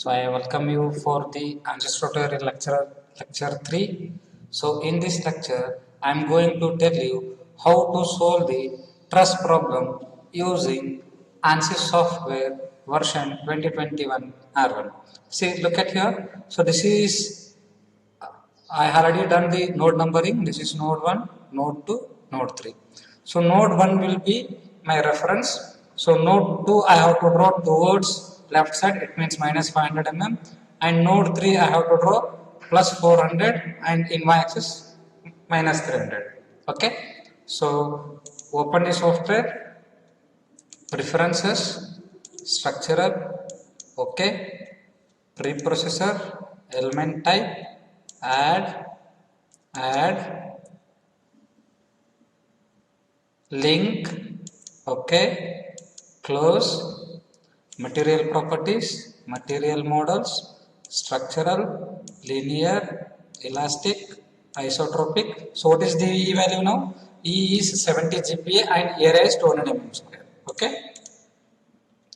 So I welcome you for the ancestor tutorial lecture 3. So in this lecture I am going to tell you how to solve the trust problem using ANSYS software version 2021 R1. See, look at here. So this is I already done the node numbering. This is node 1, node 2, node 3. So node 1 will be my reference. So node 2 I have to draw towards left side, it means minus 500 mm, and node 3 I have to draw plus 400 and in y axis minus 300. Okay. So open the software, preferences, structural, okay, preprocessor, element type, add, link, okay, close, material properties, material models, structural, linear, elastic, isotropic. So what is the E value now? E is 70 GPa and area is 200 mm square. Okay.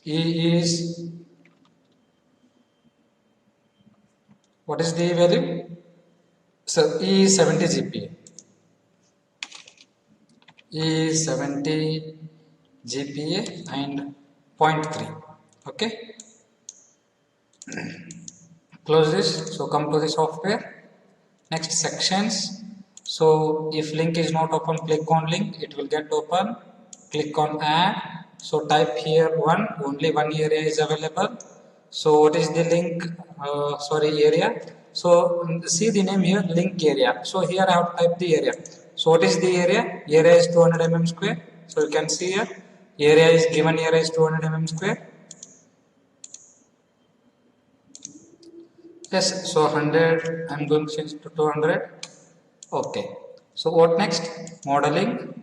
E is, what is the E value? So E is 70 GPa. E is 70 GPa and 0.3. Okay. Close this. So come to the software. Next sections. So if link is not open, click on link, it will get open. Click on add. So type here one, only one area is available. So what is the link? Area. So see the name here, link area. So here I have typed the area. So what is the area? Area is 200 mm square. So you can see here, area is given, area is 200 mm square. Yes, so 100, I'm going to change to 200. Okay. So what next? Modeling,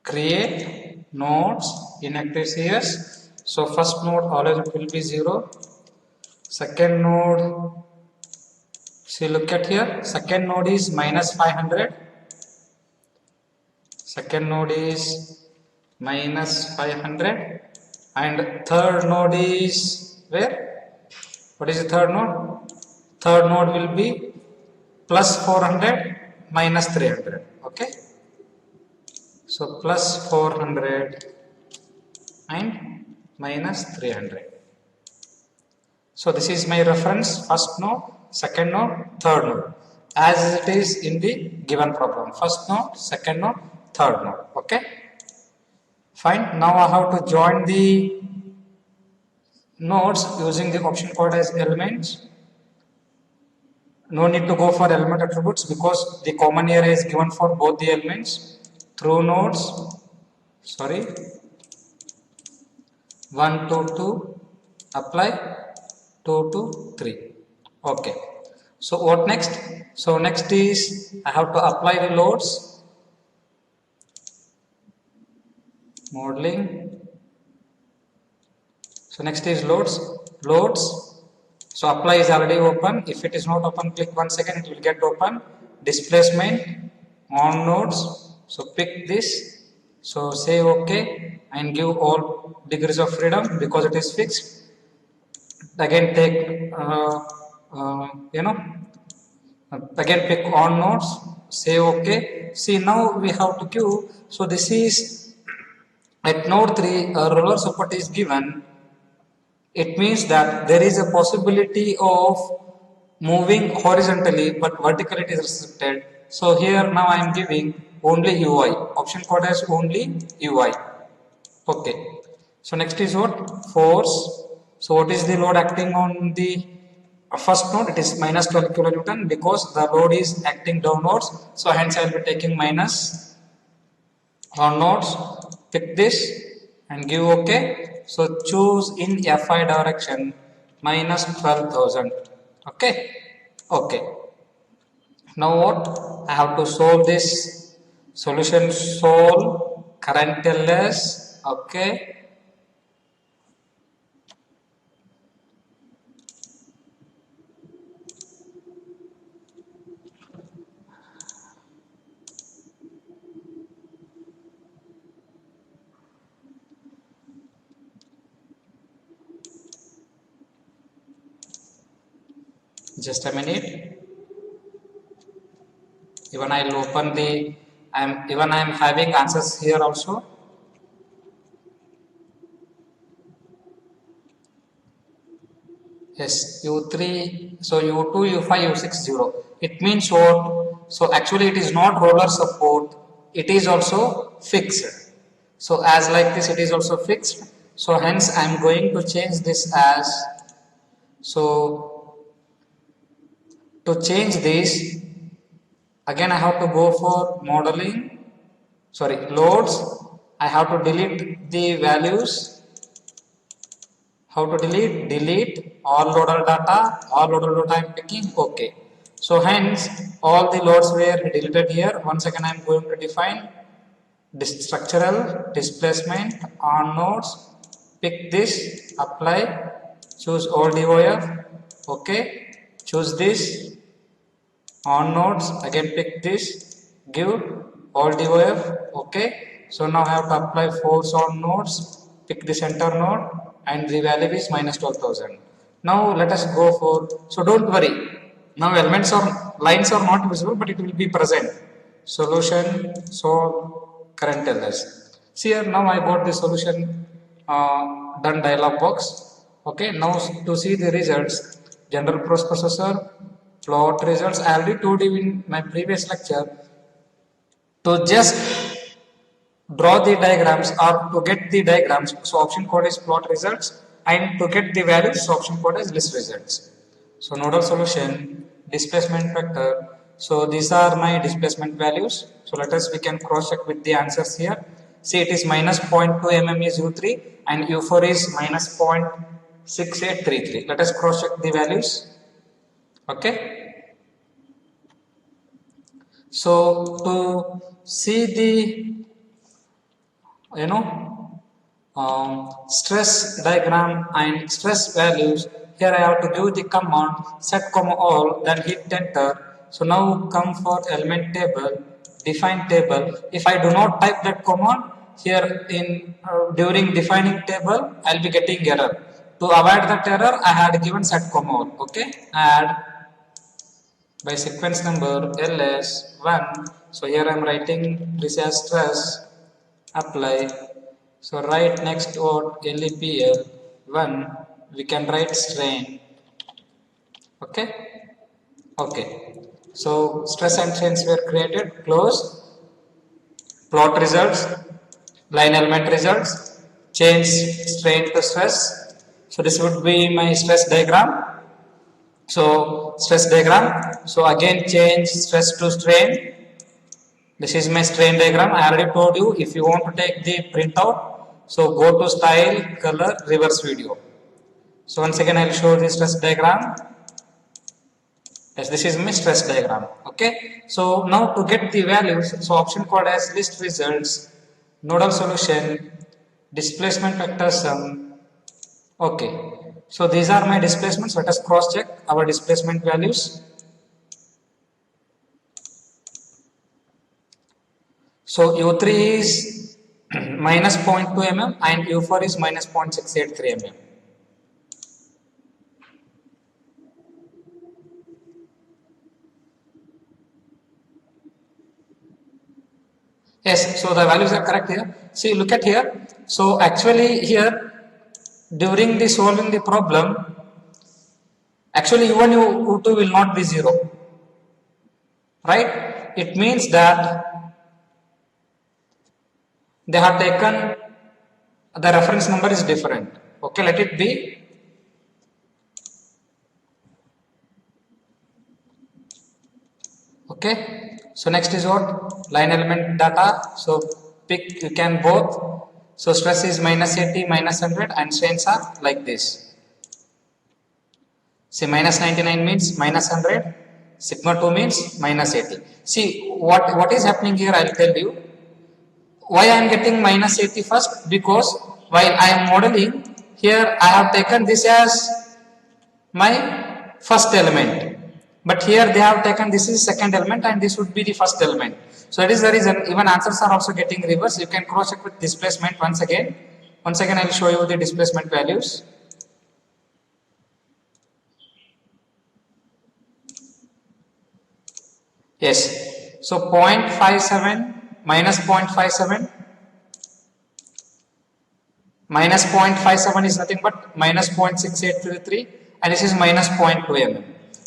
create nodes in active CS. So first node always it will be 0. Second node, see, look at here. Second node is minus 500. Second node is minus 500. And third node is where? What is the third node? Third node will be plus 400 minus 300. Okay. So plus 400 and minus 300. So this is my reference, first node, second node, third node, as it is in the given problem. First node, second node, third node. Okay. Fine. Now I have to join the nodes using the option code as elements. No need to go for element attributes because the common area is given for both the elements. Through nodes, 1 to 2, apply 2 to 3. Okay. So what next? So next is I have to apply the loads. Modeling. So next is loads. So apply is already open. If it is not open, click once again, it will get open. Displacement on nodes. So pick this. So say OK and give all degrees of freedom because it is fixed. Again take again pick on nodes, say OK. See, now we have to queue. So this is at node 3 a roller support is given. It means that there is a possibility of moving horizontally but vertically it is restricted. So here now I am giving only UI. Option code has only UI. Okay. So next is what? Force. So what is the load acting on the first node? It is minus 12 kilonewton because the load is acting downwards. So hence I will be taking minus on nodes. Pick this and give OK. So choose in FI direction minus 12,000. Okay. Okay. Now what? I have to solve this. Solution solve current LS. Okay. Just a minute. Even I'll open the, I'm having answers here also. Yes, U3, so U2, U5, U6, 0. It means what? So actually it is not roller support, it is also fixed. So as like this, it is also fixed. So hence I am going to change this as, so to change this, again I have to go for modeling, sorry, loads. I have to delete the values. How to delete? Delete all loaded data, all loaded data I am picking, okay. So hence all the loads were deleted here. Once again I am going to define structural displacement on nodes, pick this, apply, choose all DOF, okay, choose this, on nodes, again pick this, give all DOF, okay. So now I have to apply force on nodes, pick the center node and the value is minus 12,000. Now let us go for, so don't worry, now elements or lines are not visible but it will be present. Solution, solve, current LS. See here, now I got the solution done dialog box. Okay, now to see the results, general processor, plot results. I already told you in my previous lecture to just draw the diagrams or to get the diagrams. So option code is plot results and to get the values, so option code is list results. So nodal solution, displacement vector. So these are my displacement values. So let us, we can cross check with the answers here. See it is minus 0.2 mm is U3 and U4 is minus 0.6833. Let us cross check the values. Okay. So to see the, you know, stress diagram and stress values, here I have to give the command set comma all, then hit enter. So now come for element table, define table. If I do not type that command here in during defining table, I'll be getting error. To avoid that error, I had given set comma all. Okay, add by sequence number ls1. So here I am writing this as stress, apply. So write next word LEPL1, we can write strain. Okay, okay. So stress and strains were created, close, plot results, line element results, change strain to stress. So this would be my stress diagram. So stress diagram. So again change stress to strain. This is my strain diagram. I already told you if you want to take the printout, so go to style, color, reverse video. So once again I will show the stress diagram. Yes, this is my stress diagram. Okay. So now to get the values, so option code as list results, nodal solution, displacement vector sum. Okay. So these are my displacements. Let us cross check our displacement values. So U3 is minus 0.2 mm and U4 is minus 0.683 mm. Yes, so the values are correct here. See, look at here. So actually here, during the solving the problem, actually U1, U2 will not be 0. Right? It means that they have taken, the reference number is different. Okay, let it be. Okay. So next is what? Line element data. So pick, you can both. So stress is minus 80, minus 100 and strains are like this. See minus 99 means minus 100, sigma 2 means minus 80. See what is happening here, I will tell you. Why I am getting minus 80 first? Because while I am modeling, here I have taken this as my first element. But here they have taken this is second element and this would be the first element. So that is the reason even answers are also getting reversed. You can cross check with displacement once again. Once again I will show you the displacement values. Yes. So 0.57 minus 0.57 minus 0.57 is nothing but minus 0.6833 and this is minus 0.2 mm.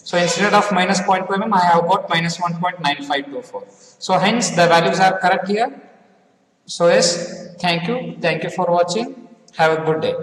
So instead of minus 0.2 mm I have got minus 1.9524. So hence the values are correct here. So yes, thank you for watching. Have a good day.